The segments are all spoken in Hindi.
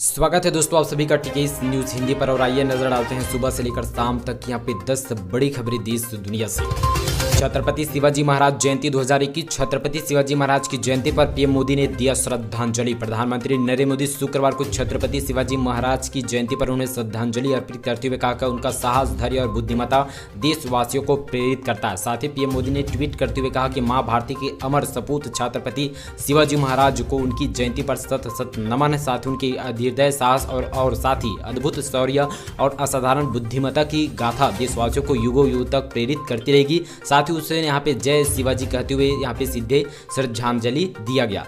स्वागत है दोस्तों आप सभी का टीके न्यूज हिंदी पर। और आइए नजर डालते हैं सुबह से लेकर शाम तक यहाँ पे 10 बड़ी खबरें देश दुनिया से। छत्रपति शिवाजी महाराज जयंती 2021। छत्रपति शिवाजी महाराज की जयंती पर पीएम मोदी ने दिया श्रद्धांजलि। प्रधानमंत्री नरेंद्र मोदी शुक्रवार को छत्रपति शिवाजी महाराज की जयंती पर उन्हें श्रद्धांजलि अर्पित करते हुए कहा कि उनका साहस, धैर्य और बुद्धिमत्ता देशवासियों को प्रेरित करता है। साथ ही पीएम मोदी ने ट्वीट करते हुए कहा कि मां भारती के अमर सपूत छत्रपति शिवाजी महाराज को उनकी जयंती पर शत शत नमन है। साथ ही उनकी हृदय साहस और साथ ही अद्भुत शौर्य और असाधारण बुद्धिमत्ता की गाथा देशवासियों को युगों युग तक प्रेरित करती रहेगी। साथ ही उसे यहाँ पे जय शिवाजी कहते हुए यहाँ पे सीधे श्रद्धांजलि दिया गया।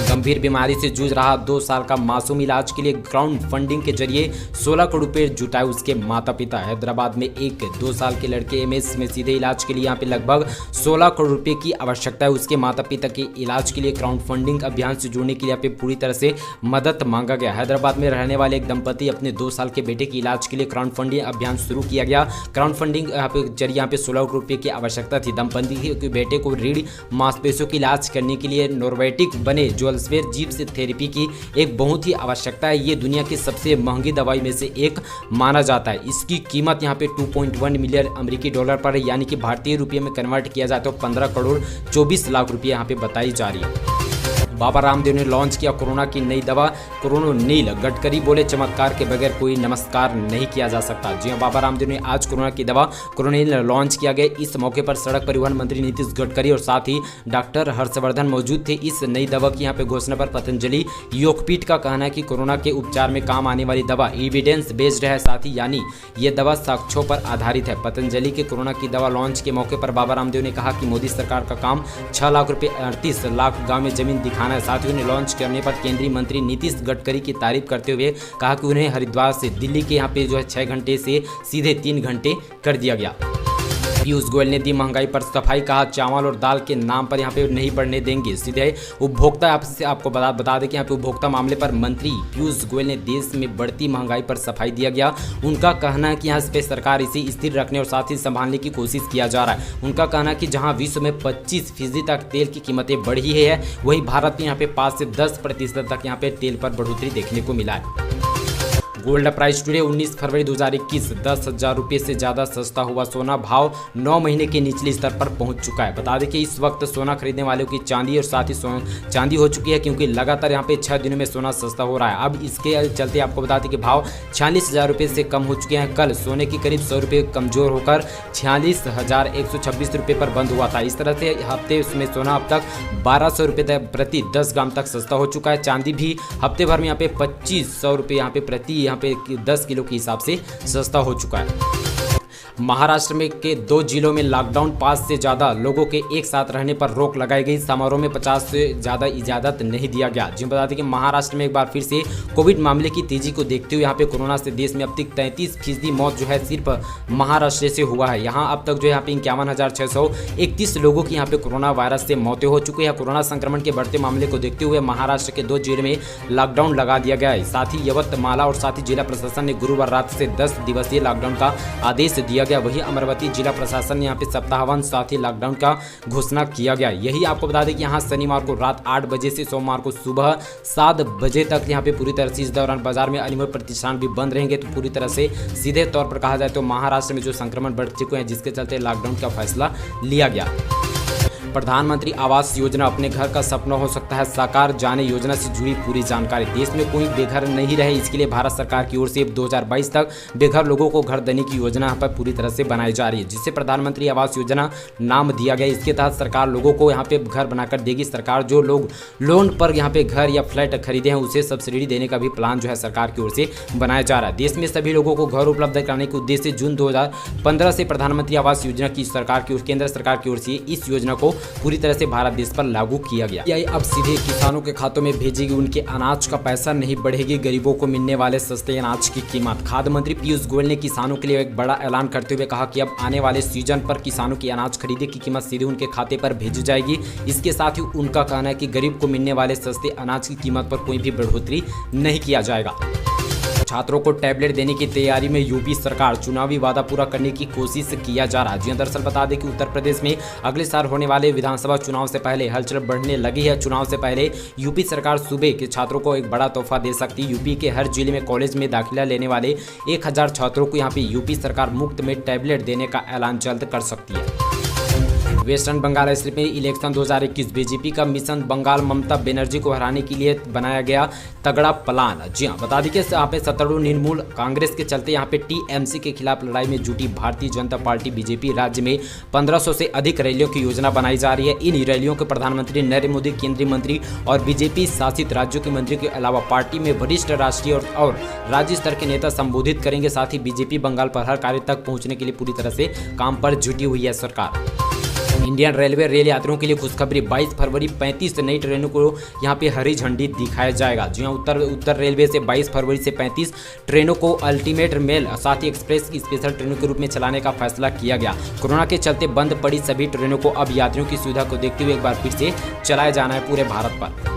गंभीर बीमारी से जूझ रहा 2 साल का मासूम इलाज के लिए क्राउड फंडिंग के जरिए 16 करोड़ रुपए जुटाए उसके माता पिता। हैदराबाद में एक 2 साल के लड़के एमएस में सीधे इलाज के लिए यहाँ पे लगभग 16 करोड़ रुपए की आवश्यकता है। उसके माता पिता के इलाज के लिए क्राउड फंडिंग अभियान से जुड़ने के लिए यहाँ पे पूरी तरह से मदद मांगा गया। हैदराबाद में रहने वाले एक दंपति अपने 2 साल के बेटे के इलाज के लिए क्राउड फंडिंग अभियान शुरू किया गया। क्राउड फंडिंग यहाँ पे जरिए यहाँ पे 16 करोड़ रुपए की आवश्यकता थी। दंपति के बेटे को रीढ़ मांसपेशियों का इलाज करने के लिए नोर्वेटिक बने जोल्सवेर जीव से थेरेपी की एक बहुत ही आवश्यकता है। ये दुनिया की सबसे महंगी दवाई में से एक माना जाता है। इसकी कीमत यहाँ पे 2.1 मिलियन अमेरिकी डॉलर पर है, यानी कि भारतीय रुपये में कन्वर्ट किया जाए तो 15 करोड़ 24 लाख रुपये यहाँ पे बताई जा रही है। बाबा रामदेव ने लॉन्च किया कोरोना की नई दवा कोरोनिल। गडकरी बोले चमत्कार के बगैर कोई नमस्कार नहीं किया जा सकता। जी हां, बाबा रामदेव ने आज कोरोना की दवा कोरोनिल लॉन्च किया गया। इस मौके पर सड़क परिवहन मंत्री नीतीश गडकरी और साथ ही डॉक्टर हर्षवर्धन मौजूद थे। इस नई दवा की यहाँ पे घोषणा पर पतंजलि योगपीठ का कहना है कि कोरोना के उपचार में काम आने वाली दवा एविडेंस बेस्ड है, साथ ही यानी ये दवा साक्ष्यों पर आधारित है। पतंजलि के कोरोना की दवा लॉन्च के मौके पर बाबा रामदेव ने कहा कि मोदी सरकार का काम 6 लाख रुपये 38 लाख गाँव में जमीन दिखाना। साथ ही उन्हें लॉन्च करने पर केंद्रीय मंत्री नीतीश गडकरी की तारीफ करते हुए कहा कि उन्हें हरिद्वार से दिल्ली के यहाँ पे 6 घंटे से सीधे 3 घंटे कर दिया गया। पीयूष गोयल ने दी महंगाई पर सफाई, कहा चावल और दाल के नाम पर यहाँ पे नहीं बढ़ने देंगे सीधे उपभोक्ता। आपको बता दें कि यहाँ पे उपभोक्ता मामले पर मंत्री पीयूष गोयल ने देश में बढ़ती महंगाई पर सफाई दिया गया। उनका कहना है कि यहाँ पे सरकार इसे स्थिर रखने और साथ ही संभालने की कोशिश किया जा रहा है। उनका कहना है कि जहाँ विश्व में 25% तक तेल की कीमतें बढ़ी है, वहीं भारत में यहाँ पे 5 से 10% तक यहाँ पे तेल पर बढ़ोतरी देखने को मिला है। गोल्ड प्राइस टुडे 19 फरवरी 2021 10,000 रुपये से ज़्यादा सस्ता हुआ सोना। भाव 9 महीने के निचले स्तर पर पहुंच चुका है। बता दें कि इस वक्त सोना खरीदने वालों की चांदी और साथ ही चांदी हो चुकी है, क्योंकि लगातार यहां पे 6 दिनों में सोना सस्ता हो रहा है। अब इसके चलते आपको बता दें कि भाव 46,000 रुपये से कम हो चुके हैं। कल सोने की करीब 100 रुपये कमजोर होकर 46,126 रुपये पर बंद हुआ था। इस तरह से हफ्ते में सोना अब तक 1,200 रुपये प्रति 10 ग्राम तक सस्ता हो चुका है। चांदी भी हफ्ते भर में यहाँ पे 2,500 रुपये यहाँ पे प्रति यहाँ पे 10 किलो के हिसाब से सस्ता हो चुका है। महाराष्ट्र में के 2 जिलों में लॉकडाउन, 5 से ज़्यादा लोगों के एक साथ रहने पर रोक लगाई गई। समारोह में 50 से ज़्यादा इजाज़त नहीं दिया गया। जी बता दें कि महाराष्ट्र में एक बार फिर से कोविड मामले की तेजी को देखते हुए यहाँ पे कोरोना से देश में अब तक 33% मौत जो है सिर्फ महाराष्ट्र से हुआ है। यहाँ अब तक जो यहाँ पे 51,631 लोगों की यहाँ पे कोरोना वायरस से मौतें हो चुकी है। कोरोना संक्रमण के बढ़ते मामले को देखते हुए महाराष्ट्र के 2 जिलों में लॉकडाउन लगा दिया गया है। साथ ही यवतमाला और साथ ही जिला प्रशासन ने गुरुवार रात से 10 दिवसीय लॉकडाउन का आदेश दिया गया। वही अमरावती जिला प्रशासन ने यहाँ पे सप्ताहवार साथ ही लॉकडाउन का घोषणा किया गया। यही आपको बता दें कि यहाँ शनिवार को रात 8 बजे से सोमवार को सुबह 7 बजे तक यहाँ पे पूरी तरह से इस दौरान बाजार में अनिवार्य प्रतिष्ठान भी बंद रहेंगे। तो पूरी तरह से सीधे तौर पर कहा जाए तो महाराष्ट्र में जो संक्रमण बढ़ चुके हैं, जिसके चलते लॉकडाउन का फैसला लिया गया। प्रधानमंत्री आवास योजना अपने घर का सपना हो सकता है साकार, जाने योजना से जुड़ी पूरी जानकारी। देश में कोई बेघर नहीं रहे, इसके लिए भारत सरकार की ओर से 2022 तक बेघर लोगों को घर देने की योजना यहाँ पर पूरी तरह से बनाई जा रही है, जिसे प्रधानमंत्री आवास योजना नाम दिया गया। इसके तहत सरकार लोगों को यहाँ पे घर बनाकर देगी। सरकार जो लोग लोन पर यहाँ पे घर या फ्लैट खरीदे हैं, उसे सब्सिडी देने का भी प्लान जो है सरकार की ओर से बनाया जा रहा है। देश में सभी लोगों को घर उपलब्ध कराने के उद्देश्य से जून 2015 से प्रधानमंत्री आवास योजना की केंद्र सरकार की ओर से इस योजना को पूरी तरह से भारत देश पर लागू किया गया। यही अब सीधे किसानों के खातों में भेजेगी उनके अनाज का पैसा, नहीं बढ़ेगी गरीबों को मिलने वाले सस्ते अनाज की कीमत। खाद्य मंत्री पीयूष गोयल ने किसानों के लिए एक बड़ा ऐलान करते हुए कहा कि अब आने वाले सीजन पर किसानों की अनाज खरीदे की कीमत सीधे उनके खाते पर भेजी जाएगी। इसके साथ ही उनका कहना है कि गरीब को मिलने वाले सस्ते अनाज की कीमत पर कोई भी बढ़ोतरी नहीं किया जाएगा। छात्रों को टैबलेट देने की तैयारी में यूपी सरकार, चुनावी वादा पूरा करने की कोशिश किया जा रहा है। जी दरअसल बता दें कि उत्तर प्रदेश में अगले साल होने वाले विधानसभा चुनाव से पहले हलचल बढ़ने लगी है। चुनाव से पहले यूपी सरकार सूबे के छात्रों को एक बड़ा तोहफा दे सकती है। यूपी के हर जिले में कॉलेज में दाखिला लेने वाले 1000 छात्रों को यहाँ पे यूपी सरकार मुफ्त में टैबलेट देने का ऐलान जल्द कर सकती है। वेस्टर्न बंगाल असेंबली में इलेक्शन 2021, बीजेपी का मिशन बंगाल ममता बनर्जी को हराने के लिए बनाया गया तगड़ा प्लान। जी हाँ, बता दें कि यहाँ पे सत्तारूढ़ निर्मूल कांग्रेस के चलते यहाँ पे टीएमसी के खिलाफ लड़ाई में जुटी भारतीय जनता पार्टी बीजेपी राज्य में 1500 से अधिक रैलियों की योजना बनाई जा रही है। इन रैलियों को प्रधानमंत्री नरेंद्र मोदी, केंद्रीय मंत्री और बीजेपी शासित राज्यों के मंत्री के अलावा पार्टी में वरिष्ठ राष्ट्रीय और राज्य स्तर के नेता संबोधित करेंगे। साथ ही बीजेपी बंगाल पर हर कार्य तक पहुंचने के लिए पूरी तरह से काम पर जुटी हुई है सरकार। इंडियन रेलवे रेल यात्रियों के लिए खुशखबरी, 22 फरवरी 35 नई ट्रेनों को यहाँ पे हरी झंडी दिखाया जाएगा। जी हाँ, उत्तर रेलवे से 22 फरवरी से 35 ट्रेनों को अल्टीमेट मेल साथ ही एक्सप्रेस स्पेशल ट्रेनों के रूप में चलाने का फैसला किया गया। कोरोना के चलते बंद पड़ी सभी ट्रेनों को अब यात्रियों की सुविधा को देखते हुए एक बार फिर से चलाया जाना है पूरे भारत पर।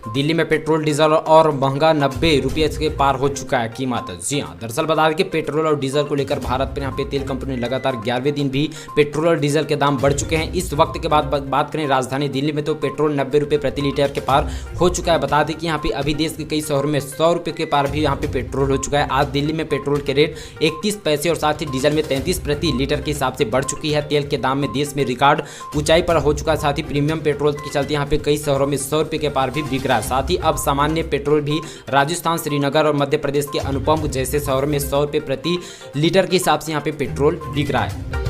दिल्ली में पेट्रोल डीजल और महंगा 90 रुपये के पार हो चुका है कीमत। जी हाँ, दरअसल बता दें कि पेट्रोल और डीजल को लेकर भारत पर यहाँ पे तेल कंपनी लगातार 11वें दिन भी पेट्रोल और डीजल के दाम बढ़ चुके हैं। इस वक्त के बाद बात करें राजधानी दिल्ली में तो पेट्रोल 90 रुपये प्रति लीटर के पार हो चुका है। बता दें कि यहाँ पे अभी देश के कई शहरों में 100 रुपये के पार भी यहाँ पे पेट्रोल हो चुका है। आज दिल्ली में पेट्रोल के रेट 31 पैसे और साथ ही डीजल में 33 प्रति लीटर के हिसाब से बढ़ चुकी है। तेल के दाम में देश में रिकॉर्ड ऊंचाई पर हो चुका है। साथ ही प्रीमियम पेट्रोल के चलते यहाँ पे कई शहरों में 100 रुपये के पार भी बिक रहा है। साथ ही अब सामान्य पेट्रोल भी राजस्थान, श्रीनगर और मध्य प्रदेश के अनुपम जैसे शहरों में 100 रुपये प्रति लीटर के हिसाब से यहाँ पे पेट्रोल बिक रहा है।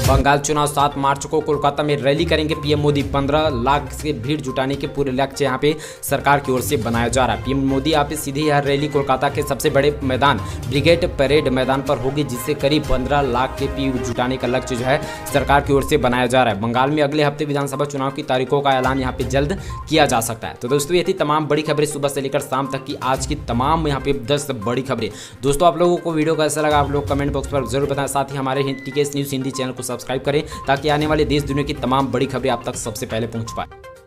बंगाल चुनाव 7 मार्च को कोलकाता में रैली करेंगे पीएम मोदी। 15 लाख से भीड़ जुटाने के पूरे लक्ष्य यहाँ पे सरकार की ओर से बनाया जा रहा है। पीएम मोदी यहाँ पे सीधे यह रैली कोलकाता के सबसे बड़े मैदान ब्रिगेड परेड मैदान पर होगी, जिससे करीब 15 लाख के भीड़ जुटाने का लक्ष्य जो है सरकार की ओर से बनाया जा रहा है। बंगाल में अगले हफ्ते विधानसभा चुनाव की तारीखों का ऐलान यहाँ पे जल्द किया जा सकता है। तो दोस्तों, ये थी तमाम बड़ी खबरें सुबह से लेकर शाम तक की आज की तमाम यहाँ पे 10 बड़ी खबरें। दोस्तों, आप लोगों को वीडियो कैसा लगा आप लोग कमेंट बॉक्स पर जरूर बताएं। साथ ही हमारे टीकेएस न्यूज़ हिंदी चैनल को सब्सक्राइब करें ताकि आने वाले देश दुनिया की तमाम बड़ी खबरें आप तक सबसे पहले पहुंच पाए।